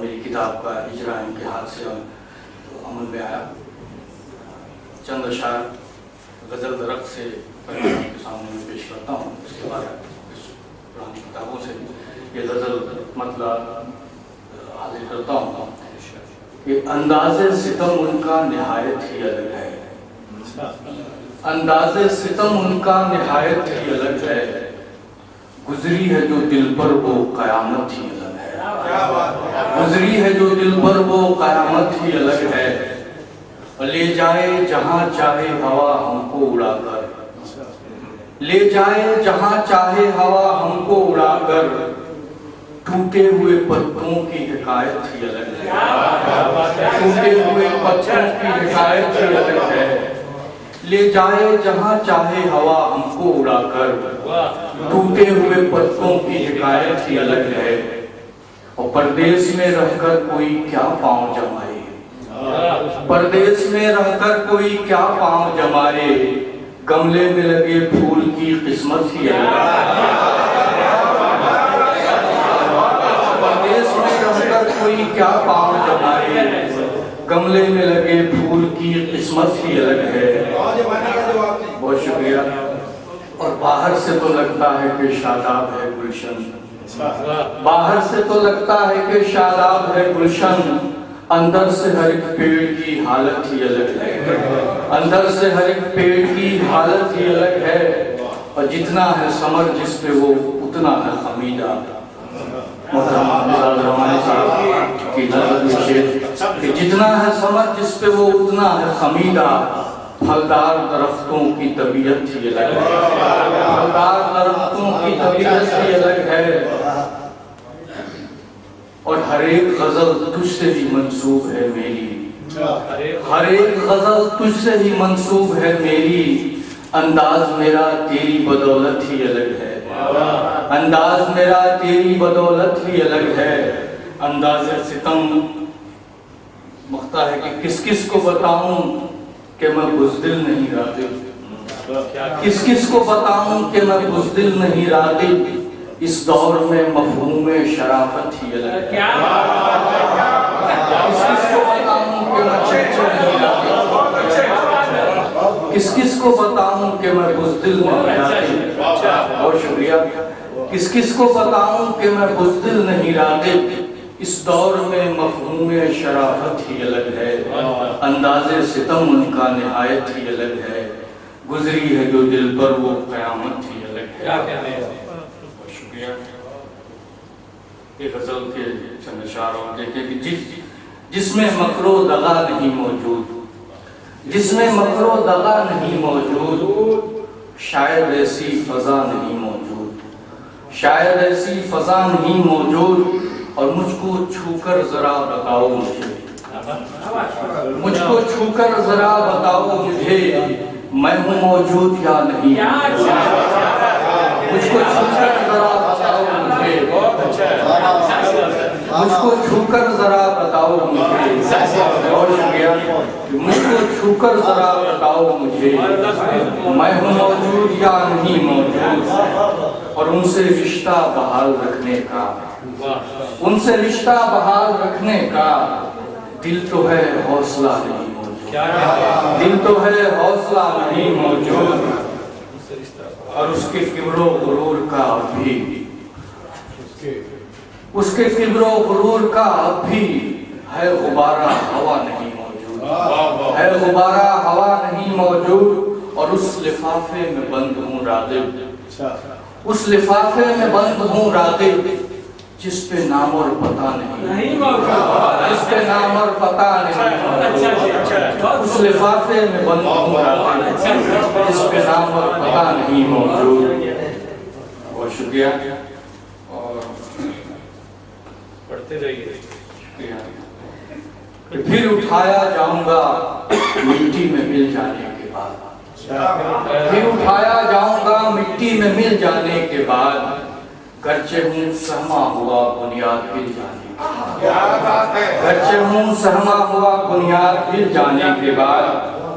میری کتاب کا اجرا ان کے ہاتھ سے عمل میں آیا. چند اشعار غزل درخت سے آپ کے سامنے میں پیش کرتا ہوں. اس کے بعد پرانی کتابوں سے یہ غزل مطلب حاضر کرتا ہوں کہ انداز ستم ان کا نہایت ہی الگ ہے. انداز ستم ان کا نہایت ہی الگ ہے. گزری ہے جو دل پر وہ قیامت ہی الگ ہے. گزری ہے جو دل پر وہ قیامت ہی الگ ہے. لے جائے جہاں چاہے ہوا ہم کو اڑا کر. لے جائے جہاں چاہے ہوا ہم کو اڑا کر. ٹوٹے ہوئے پتوں کی حکایت ہی الگ ہے. ٹوٹے ہوئے پتوں کی حکایت ہی الگ ہے. لے جائے جہاں چاہے ہوا ہم کو اڑا کر. ٹوٹے ہوئے پتوں کی حکایت ہی الگ ہے. اور پردیس میں رہ کر کوئی کیا پاؤں جمائے. پردیس میں رہ کر کوئی کیا پاؤں جمائے. گملے میں لگے پھول کی قسمت ہی الگ ہے. پردیس میں رہ کر کوئی کیا پاؤں جمائے. گملے میں لگے پھول کی قسمت ہی الگ ہے. بہت شکریہ. اور باہر سے تو لگتا ہے کہ شاداب ہے گلشن. باہر سے تو لگتا ہے کہ شاداب ہے گلشن. اندر سے ہر ایک پیڑ کی حالت ہی الگ ہے. اندر سے ہر ایک پیڑ کی حالت ہی الگ ہے. اور جتنا ہے ثمر جس پہ وہ اتنا ہے خمیدہ. کی نظر میں شیر کہ جتنا ہے ثمر جس پہ وہ اتنا ہے خمیدہ. پھلدار درختوں کی طبیعت ہی الگ ہے. پھلدار درختوں کی طبیعت ہی الگ ہے. اور ہر ایک غزل تجھ سے ہی منسوب ہے میری. ہر ایک غزل تجھ سے ہی منسوب ہے میری. انداز میرا تیری بدولت ہی الگ ہے. انداز میرا تیری بدولت ہی الگ ہے. انداز ستم مختا ہے کہ کس کس کو بتاؤں کہ میں بزدل نہیں راغب. کس کس کو بتاؤں کہ میں بزدل نہیں راغب. اس دور میں مفہوم شرافت ہی الگ ہے. کس کس کو بتاؤں کہ میں چچل نہیں راغب. کس کس کو بتاؤں کہ میں بزدل نہیں راغب. بہت شکریہ. کس کس کو بتاؤں کہ میں بزدل نہیں راغب. اس دور میں مفہوم شرافت ہی الگ ہے. انداز ستم ان کا نہایت ہی الگ ہے. گزری ہے جو دل پر وہ قیامت ہی الگ ہے. بہت شکریہ. ایک غزل کے چند اشعار اور دیکھیں کہ جس میں مکر و دغا نہیں موجود. جس میں مکر و دغا نہیں موجود. شاید ایسی فضا نہیں موجود. شاید ایسی فضا نہیں موجود. اور مجھ کو چھو کر ذرا بتاؤ مجھے. مجھ کو چھو کر ذرا بتاؤ مجھے. میں ہوں موجود یا نہیں. مجھ کو چھو کر ذرا بتاؤ مجھے. مجھ کو چھو کر ذرا بتاؤ مجھے. بہت شکریہ. مجھ کو چھو کر ذرا بتاؤ مجھے. میں ہوں موجود یا نہیں موجود. اور ان سے رشتہ بحال رکھنے کا. ان سے رشتہ بحال رکھنے کا. دل تو ہے حوصلہ نہیں موجود. دل تو ہے حوصلہ نہیں موجود. اور اس کے کبر و غرور کا بھی. اس کے کبر و غرور کا بھی ہے غبارہ ہوا نہیں موجود. ہے غبارہ ہوا نہیں موجود. اور اس لفافے میں بند ہوں راغب. اس لفافے میں بند ہوں راغب. جس پہ نام اور پتہ نہیں. جس پہ نام اور پتہ نہیں. اس لفافے میں بند ہوں راغب. جس پہ نام اور پتہ نہیں موجود. بہت شکریہ. اور پڑھتے رہیے. پھر اٹھایا جاؤں گا مٹی میں مل جانے کے بعد. پھر اٹھایا جاؤں گا مٹی میں مل جانے کے بعد. گرچہ ہوں سہما ہوا بنیاد ہل جانے کے بعد. گرچہ ہوں سہما ہوا بنیاد ہل جانے کے بعد.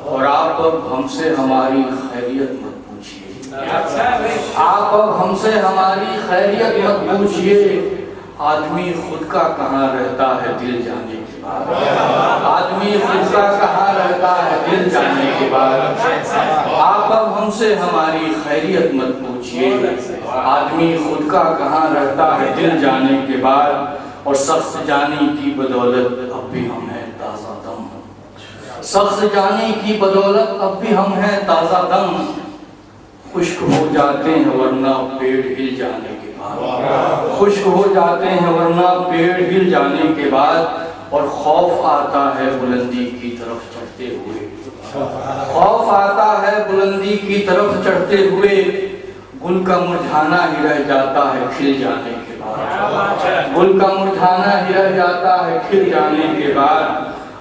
اور آپ اب ہم سے ہماری خیریت مت پوچھئے. آپ اب ہم سے ہماری خیریت مت پوچھئے. آدمی خود کا کہاں رہتا ہے دل جانے کے بعد، آدمی خود کا کہاں رہتا ہے دل جانے کے بعد۔ آپ اب ہم سے ہماری خیریت مت پوچھئے، آدمی خود کا کہاں رہتا ہے دل جانے کے بعد، اور سخت جانی کی بدولت اب بھی ہم ہیں تازہ دم، سخت جانی کی بدولت اب بھی ہم ہیں تازہ دم۔ خشک ہو جاتے ہیں ورنہ پیڑ ہل جانے کے بعد، خشک ہو جاتے ہیں ورنہ پیڑ ہل جانے کے بعد، اور خوف آتا ہے بلندی کی طرف چڑھتے ہوئے، خوف آتا ہے بلندی کی طرف چڑھتے ہوئے، گل کا مرجھانا ہی رہ جاتا ہے کھل جانے کے بعد، گل کا مرجھانا ہی رہ جاتا ہے کھل جانے کے بعد،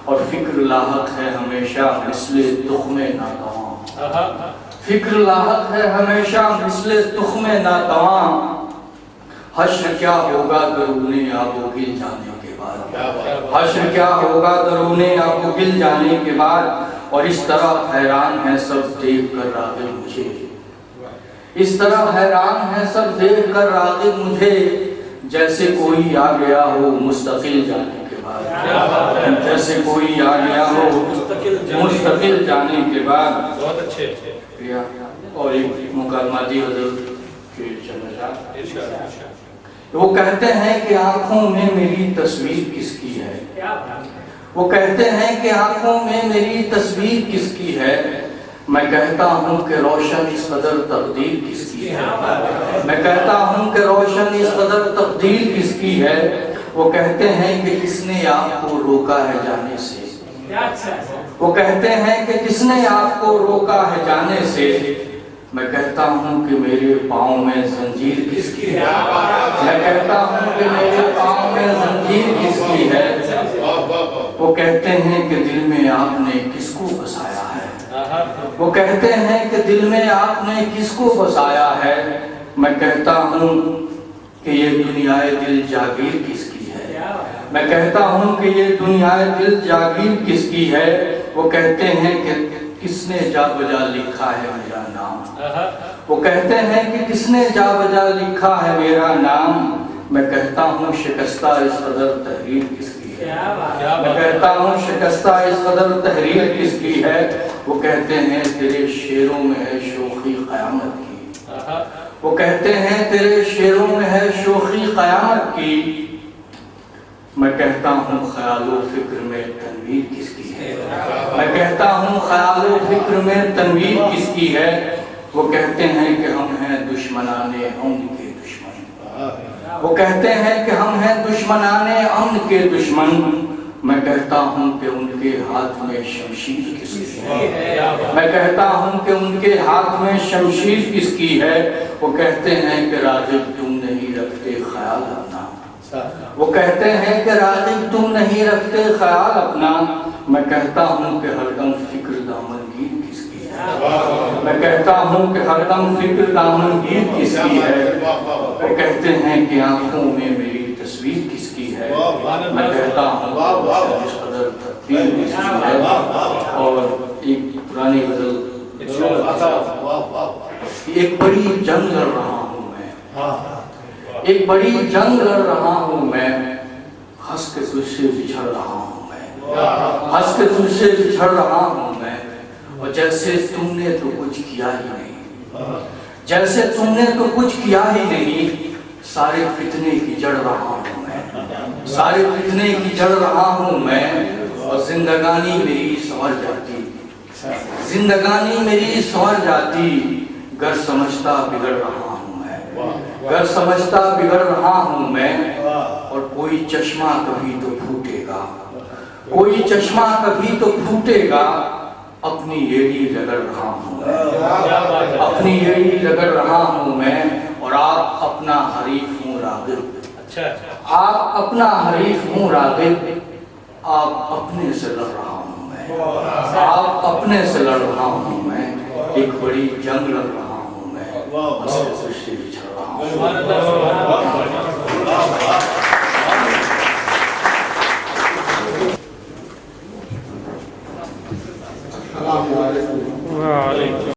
اور فکر لاحق ہے ہمیشہ مثل تخم ناتواں، فکر لاحق ہے ہمیشہ مثل تخم ناتواں۔ حشر کیا ہوگا درون آب و گل جانے کے بعد، حشر کیا ہوگا درون آب و گل جانے کے بعد، اور اس طرح حیران ہیں سب دیکھ کر راغب مجھے، اس طرح حیران ہیں سب دیکھ کر راغب مجھے، جیسے کوئی آ گیا ہو مستقل جانے کے بعد، جیسے کوئی آ گیا ہو مستقل جانے کے بعد۔ بہت اچھے اور ایک مکالماتی غزل کے وہ کہتے ہیں کہ آنکھوں میں میری تصویر کس کی ہے، وہ کہتے ہیں کہ آنکھوں میں میری تصویر کس کی ہے، میں کہتا ہوں کہ روشن اس قدر تقدیر کس کی ہے، میں کہتا ہوں کہ روشن اس قدر تقدیر کس کی ہے، وہ کہتے ہیں کہ کس نے آپ کو روکا ہے جانے سے، وہ کہتے ہیں کہ کس نے آپ کو روکا ہے جانے سے، میں کہتا ہوں کہ میرے پاؤں میں زنجیر کس کی ہے، میں کہتا ہوں کہ میرے پاؤں میں زنجیر کس کی ہے، وہ کہتے ہیں کہ دل میں آپ نے کس کو بسایا ہے، وہ کہتے ہیں کہ دل میں آپ نے کس کو بسایا ہے، میں کہتا ہوں کہ یہ دنیائے دل جاگیر کس کی ہے، میں کہتا ہوں کہ یہ دنیائے دل جاگیر کس کی ہے، وہ کہتے ہیں کہ کس نے جا بجا لکھا ہے میرا نام، وہ کہتے ہیں کہ کس نے جا بجا لکھا ہے میرا نام، میں کہتا ہوں شکستہ اس قدر تحریر کس کی ہے، میں کہتا ہوں شکستہ اس قدر تحریر کس کی ہے، وہ کہتے ہیں تیرے شعروں میں ہے شوخی قیامت کی، وہ کہتے ہیں تیرے شعروں میں ہے شوخی قیامت کی، میں کہتا ہوں خیال و فکر میں تنویر کس کی ہے، میں کہتا ہوں خیال و فکر میں تنویر کس کی ہے، وہ کہتے ہیں کہ ہم ہیں دشمنان امن کے دشمن، وہ کہتے ہیں کہ ہم ہیں دشمنان امن کے دشمن، میں کہتا ہوں کہ ان کے ہاتھ میں شمشیر کس کی ہے، میں کہتا ہوں کہ ان کے ہاتھ میں شمشیر کس کی ہے، وہ کہتے ہیں کہ راغب تم نہیں رکھتے خیال اپنا، وہ کہتے ہیں کہ راغب تم نہیں رکھتے خیال اپنا، میں کہتا ہوں کہ ہر دم فکر دامن گیر کس کی ہے، میں کہتا ہوں کہ ہر دم فکر دامن گیر کس کی ہے، وہ کہتے ہیں کہ آنکھوں میں میری تصویر کس کی ہے، میں کہتا ہوں کہ اس قدر تقدیر کس کی ہے۔ اور ایک پرانی غزل، ایک بڑی جنگ لڑ رہا ہوں میں، ایک بڑی جنگ لڑ رہا ہوں میں، ہنس کے تجھ سے بچھڑ رہا ہوں میں، ہنس کے تجھ سے بچھڑ رہا ہوں میں، اور جیسے تم نے تو کچھ کیا ہی نہیں، جیسے تم نے تو کچھ کیا ہی نہیں، سارے فتنے کی جڑ رہا ہوں میں، سارے فتنے کی جڑ رہا ہوں میں، اور زندگانی میری سنور جاتی، زندگانی میری سنور جاتی، گر سمجھتا بگڑ رہا ہوں میں، گر سمجھتا بگڑ رہا ہوں میں، اور کوئی چشمہ کبھی تو پھوٹے گا، کوئی چشمہ کبھی تو پھوٹے گا، اپنی ایڑی رگڑ رہا ہوں میں، اپنی ایڑی رگڑ رہا ہوں میں، اور آپ اپنا حریف ہوں راغب، آپ اپنا حریف ہوں راغب، آپ اپنے سے لڑ رہا ہوں میں، آپ اپنے سے لڑ رہا ہوں میں، ایک بڑی جنگ لڑ رہا ہوں میں، ہنس کے تجھ سے بچھڑ رہا ہوں۔ السلام علیکم۔